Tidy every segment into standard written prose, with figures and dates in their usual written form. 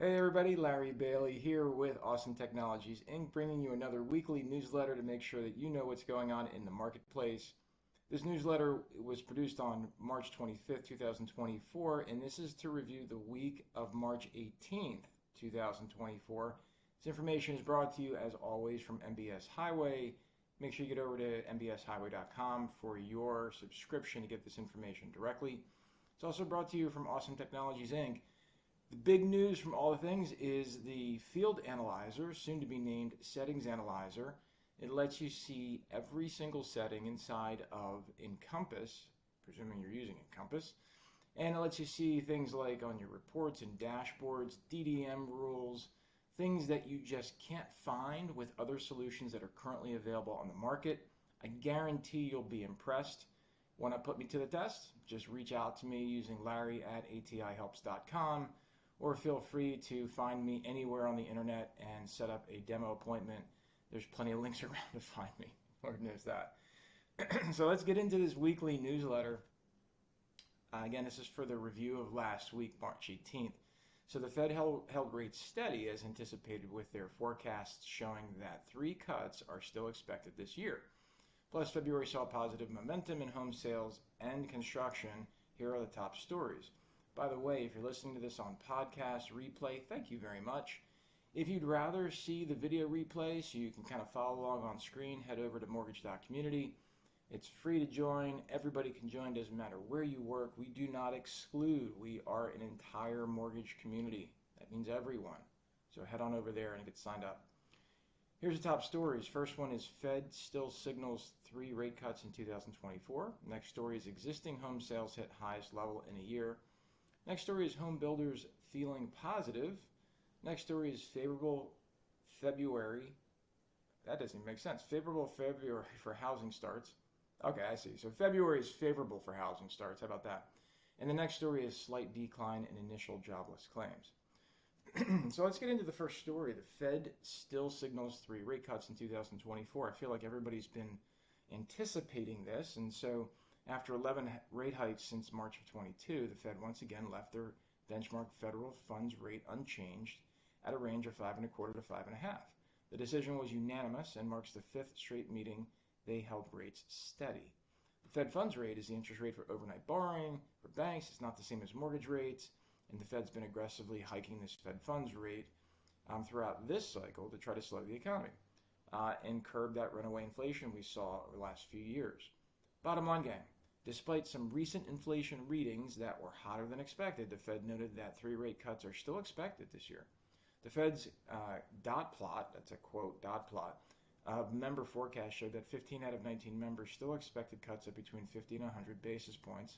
Hey everybody, Larry Bailey here with Awesome Technologies Inc., bringing you another weekly newsletter to make sure that you know what's going on in the marketplace. This newsletter was produced on March 25th, 2024, and this is to review the week of March 18th, 2024. This information is brought to you, as always, from MBS Highway. Make sure you get over to mbshighway.com for your subscription to get this information directly. It's also brought to you from Awesome Technologies Inc. The big news from all the things is the Field Analyzer, soon to be named Settings Analyzer. It lets you see every single setting inside of Encompass, presuming you're using Encompass, and it lets you see things like on your reports and dashboards, DDM rules, things that you just can't find with other solutions that are currently available on the market. I guarantee you'll be impressed. Want to put me to the test? Just reach out to me using larry@atihelps.com. Or feel free to find me anywhere on the internet and set up a demo appointment. There's plenty of links around to find me. Lord knows that. So let's get into this weekly newsletter. Again, this is for the review of last week, March 18th. So the Fed held rates steady as anticipated, with their forecasts showing that 3 cuts are still expected this year. Plus, February saw positive momentum in home sales and construction. Here are the top stories. By the way, if you're listening to this on podcast replay, thank you very much. If you'd rather see the video replay so you can kind of follow along on screen, head over to mortgage.community. It's free to join. Everybody can join. Doesn't matter where you work. We do not exclude. We are an entire mortgage community. That means everyone. So head on over there and get signed up. Here's the top stories. First one is Fed still signals 3 rate cuts in 2024. Next story is existing home sales hit highest level in a year. Next story is home builders feeling positive. Next story is favorable February. That doesn't even make sense. Favorable February for housing starts. Okay, I see. So February is favorable for housing starts. How about that? And the next story is slight decline in initial jobless claims. So let's get into the first story. The Fed still signals 3 rate cuts in 2024. I feel like everybody's been anticipating this, and so after 11 rate hikes since March of 22, the Fed once again left their benchmark federal funds rate unchanged at a range of 5.25 to 5.5. The decision was unanimous and marks the 5th straight meeting they held rates steady. The Fed funds rate is the interest rate for overnight borrowing. For banks, it's not the same as mortgage rates, and the Fed's been aggressively hiking this Fed funds rate throughout this cycle to try to slow the economy and curb that runaway inflation we saw over the last few years. Bottom line, gang, despite some recent inflation readings that were hotter than expected, the Fed noted that 3 rate cuts are still expected this year. The Fed's dot plot, that's a quote, dot plot, of member forecast showed that 15 out of 19 members still expected cuts of between 50 and 100 basis points.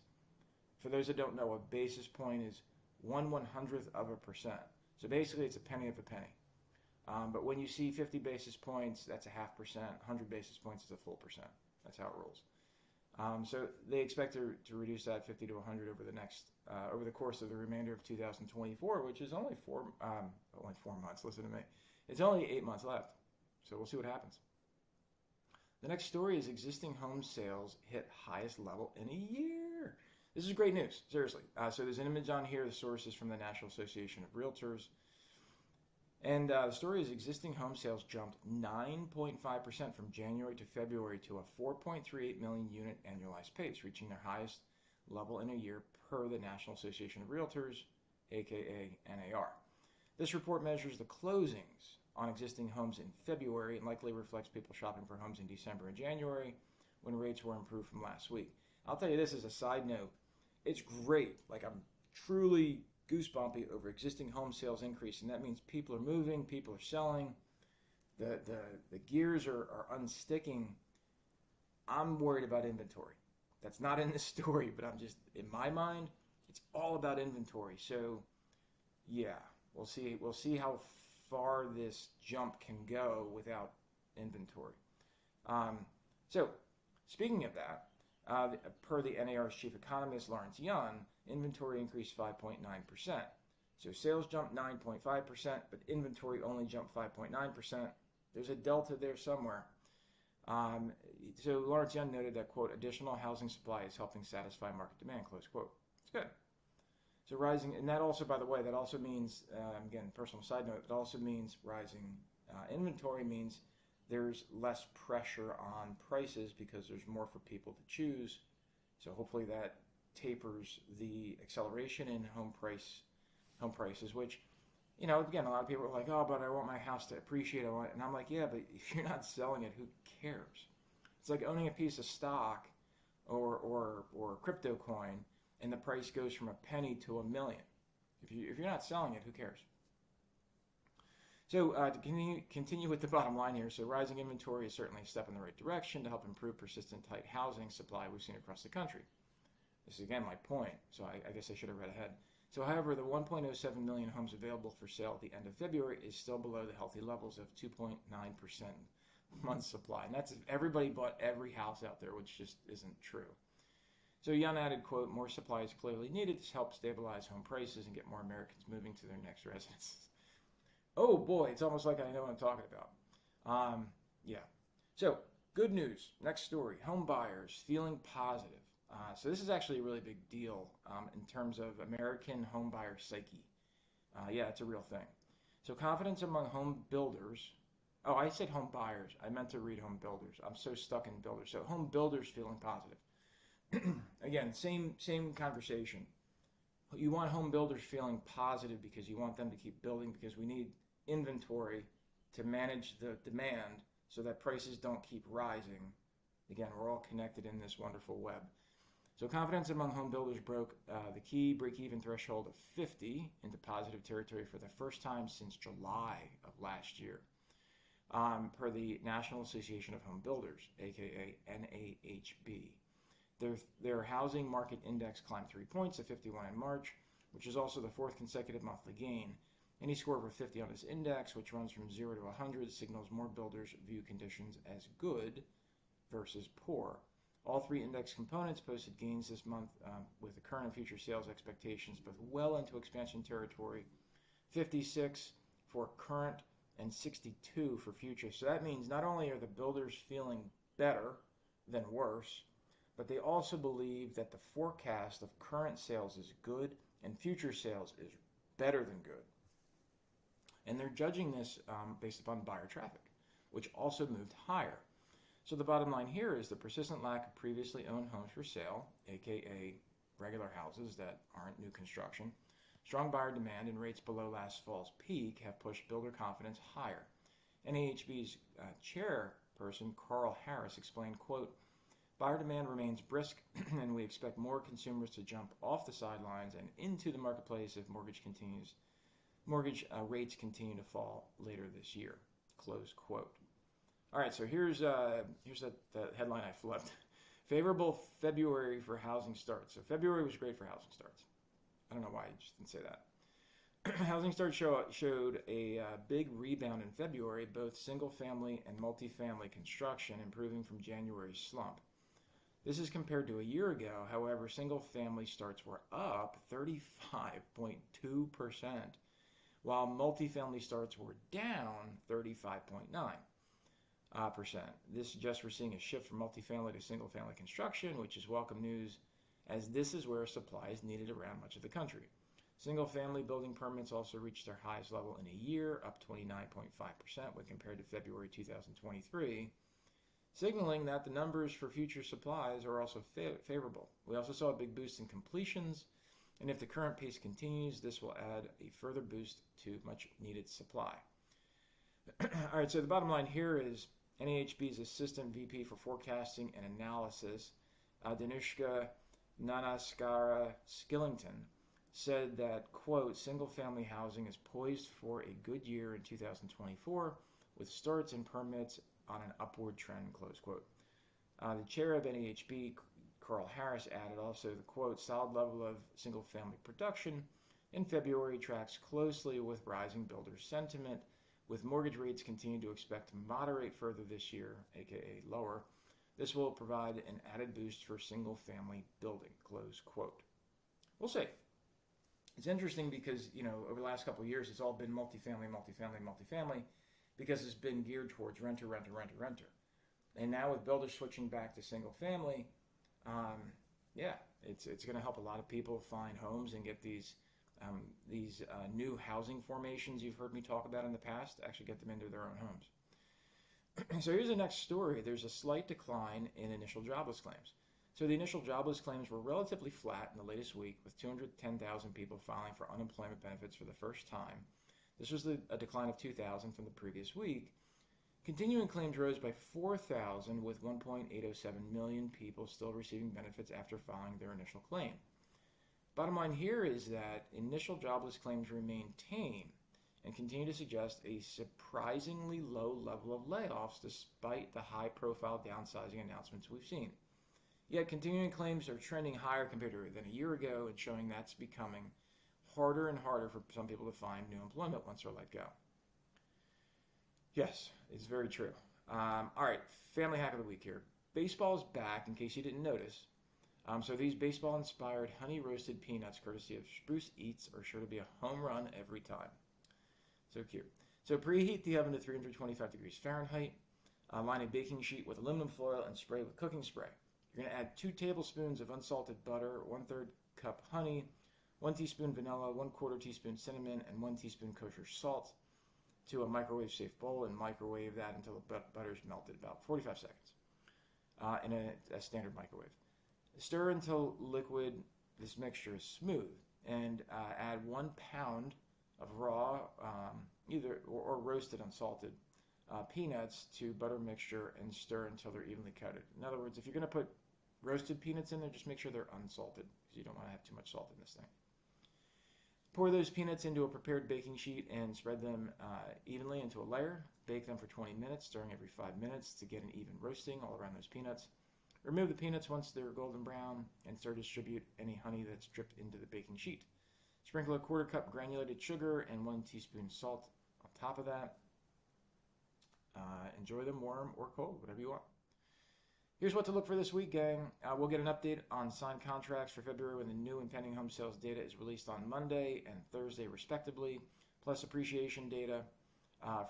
For those that don't know, a basis point is 1/100%. So basically, it's a penny of a penny. But when you see 50 basis points, that's a 0.5%. 100 basis points is a full percent. That's how it rolls. So they expect to reduce that 50 to 100 over the course of the remainder of 2024, which is only 4 months. Listen to me. It's only 8 months left. So we'll see what happens. The next story is existing home sales hit highest level in a year. This is great news, seriously. So there's an image on here. The source is from the National Association of Realtors. And the story is existing home sales jumped 9.5% from January to February to a 4.38 million unit annualized pace, reaching their highest level in a year per the National Association of Realtors, aka NAR. This report measures the closings on existing homes in February and likely reflects people shopping for homes in December and January when rates were improved from last week. I'll tell you this as a side note. It's great. Like, I'm truly goosebumpy over existing home sales increase, and that means people are moving, people are selling, the gears are unsticking. I'm worried about inventory. That's not in this story, but I'm just, in my mind, it's all about inventory. So yeah, we'll see how far this jump can go without inventory. So speaking of that, per the NAR's chief economist, Lawrence Yun, inventory increased 5.9%. So sales jumped 9.5%, but inventory only jumped 5.9%. There's a delta there somewhere. So Lawrence Yun noted that, quote, additional housing supply is helping satisfy market demand, close quote. It's good. So rising, and that also, by the way, that also means, again, personal side note, it also means rising inventory means there's less pressure on prices because there's more for people to choose. So hopefully that tapers the acceleration in home prices, which, you know, again, a lot of people are like, oh, but I want my house to appreciate. And I'm like, yeah, but if you're not selling it, who cares? It's like owning a piece of stock or crypto coin, and the price goes from a penny to $1 million. If you're not selling it, who cares? So to continue with the bottom line here, so rising inventory is certainly a step in the right direction to help improve persistent tight housing supply we've seen across the country. This is again my point, so I guess I should have read ahead. So however, the 1.07 million homes available for sale at the end of February is still below the healthy levels of 2.9% month supply. And that's if everybody bought every house out there, which just isn't true. So Young added, quote, more supply is clearly needed to help stabilize home prices and get more Americans moving to their next residence. Oh boy, it's almost like I know what I'm talking about. Yeah. So good news. Next story. Home buyers feeling positive. So this is actually a really big deal in terms of American home buyer psyche. Yeah, it's a real thing. So confidence among home builders. Oh, I said home buyers. I meant to read home builders. I'm so stuck in builders. So home builders feeling positive. Again, same conversation. You want home builders feeling positive because you want them to keep building because we need inventory to manage the demand so that prices don't keep rising. Again, we're all connected in this wonderful web. So confidence among home builders broke the key break-even threshold of 50 into positive territory for the first time since July of last year, per the National Association of Home Builders, aka NAHB. Their housing market index climbed 3 points to 51 in March, which is also the fourth consecutive monthly gain. Any score over 50 on this index, which runs from 0 to 100, signals more builders view conditions as good versus poor. All three index components posted gains this month with the current and future sales expectations both well into expansion territory, 56 for current and 62 for future. So that means not only are the builders feeling better than worse, but they also believe that the forecast of current sales is good and future sales is better than good. And they're judging this based upon buyer traffic, which also moved higher. So the bottom line here is the persistent lack of previously owned homes for sale, aka regular houses that aren't new construction, strong buyer demand, and rates below last fall's peak have pushed builder confidence higher. NAHB's chairperson, Carl Harris, explained, quote, buyer demand remains brisk, and we expect more consumers to jump off the sidelines and into the marketplace if mortgage rates continue to fall later this year, close quote. All right, so here's the headline I flipped. Favorable February for housing starts. So February was great for housing starts. I don't know why I just didn't say that. Housing starts showed a big rebound in February, both single-family and multifamily construction improving from January's slump. This is compared to a year ago. However, single-family starts were up 35.2%, while multifamily starts were down 35.9%. This suggests we're seeing a shift from multifamily to single-family construction, which is welcome news, as this is where supply is needed around much of the country. Single-family building permits also reached their highest level in a year, up 29.5% when compared to February 2023, signaling that the numbers for future supplies are also favorable. We also saw a big boost in completions, and if the current pace continues, this will add a further boost to much-needed supply. All right, so the bottom line here is NAHB's Assistant VP for Forecasting and Analysis, Danushka Nanaskara-Skillington, said that, quote, single-family housing is poised for a good year in 2024, with starts and permits on an upward trend, close quote. The chair of NAHB, Carl Harris, added also the, quote, solid level of single-family production in February tracks closely with rising builder sentiment, with mortgage rates continuing to expect to moderate further this year, aka lower. This will provide an added boost for single-family building, close quote. We'll see. It's interesting because, you know, over the last couple of years, it's all been multifamily, because it's been geared towards renter. And now with builders switching back to single-family, yeah, it's going to help a lot of people find homes and get these these new housing formations you've heard me talk about in the past, actually get them into their own homes. So here's the next story. There's a slight decline in initial jobless claims. So the initial jobless claims were relatively flat in the latest week, with 210,000 people filing for unemployment benefits for the first time. This was a decline of 2,000 from the previous week. Continuing claims rose by 4,000, with 1.807 million people still receiving benefits after filing their initial claim. Bottom line here is that initial jobless claims remain tame and continue to suggest a surprisingly low level of layoffs despite the high-profile downsizing announcements we've seen. Yet continuing claims are trending higher compared to than a year ago, and showing that's becoming harder and harder for some people to find new employment once they're let go. Yes, it's very true. All right, family hack of the week here. Baseball's back, in case you didn't notice. So these baseball-inspired honey-roasted peanuts, courtesy of Spruce Eats, are sure to be a home run every time. So cute. So preheat the oven to 325 degrees Fahrenheit. Line a baking sheet with aluminum foil and spray with cooking spray. You're going to add 2 tablespoons of unsalted butter, 1/3 cup honey, 1 teaspoon vanilla, 1/4 teaspoon cinnamon, and 1 teaspoon kosher salt to a microwave-safe bowl, and microwave that until the butter's melted, about 45 seconds in a standard microwave. Stir until liquid. This mixture is smooth, and add 1 pound of raw, either or roasted unsalted peanuts to butter mixture, and stir until they're evenly coated. In other words, if you're going to put roasted peanuts in there, just make sure they're unsalted, because you don't want to have too much salt in this thing. Pour those peanuts into a prepared baking sheet and spread them evenly into a layer. Bake them for 20 minutes, stirring every 5 minutes to get an even roasting all around those peanuts. Remove the peanuts once they're golden brown, and start to distribute any honey that's dripped into the baking sheet. Sprinkle a 1/4 cup granulated sugar and 1 teaspoon salt on top of that. Enjoy them warm or cold, whatever you want. Here's what to look for this week, gang. We'll get an update on signed contracts for February when the new and pending home sales data is released on Monday and Thursday, respectively, plus appreciation data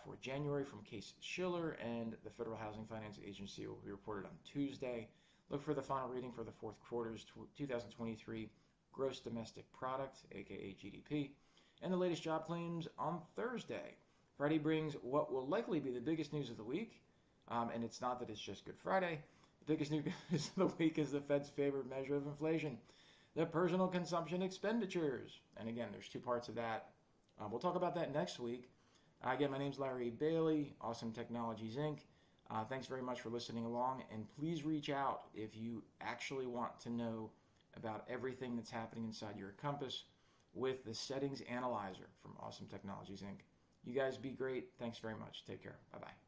for January from Case Shiller, and the Federal Housing Finance Agency will be reported on Tuesday. Look for the final reading for the fourth quarter's 2023 Gross Domestic Product, aka GDP, and the latest job claims on Thursday. Friday brings what will likely be the biggest news of the week, and it's not that it's just Good Friday. The biggest news of the week is the Fed's favorite measure of inflation, the personal consumption expenditures. And again, there's 2 parts of that. We'll talk about that next week. Again, my name's Larry Bailey, Awesome Technologies, Inc. Thanks very much for listening along, and please reach out if you actually want to know about everything that's happening inside your Encompass with the Settings Analyzer from Awesome Technologies, Inc. You guys be great. Thanks very much. Take care. Bye-bye.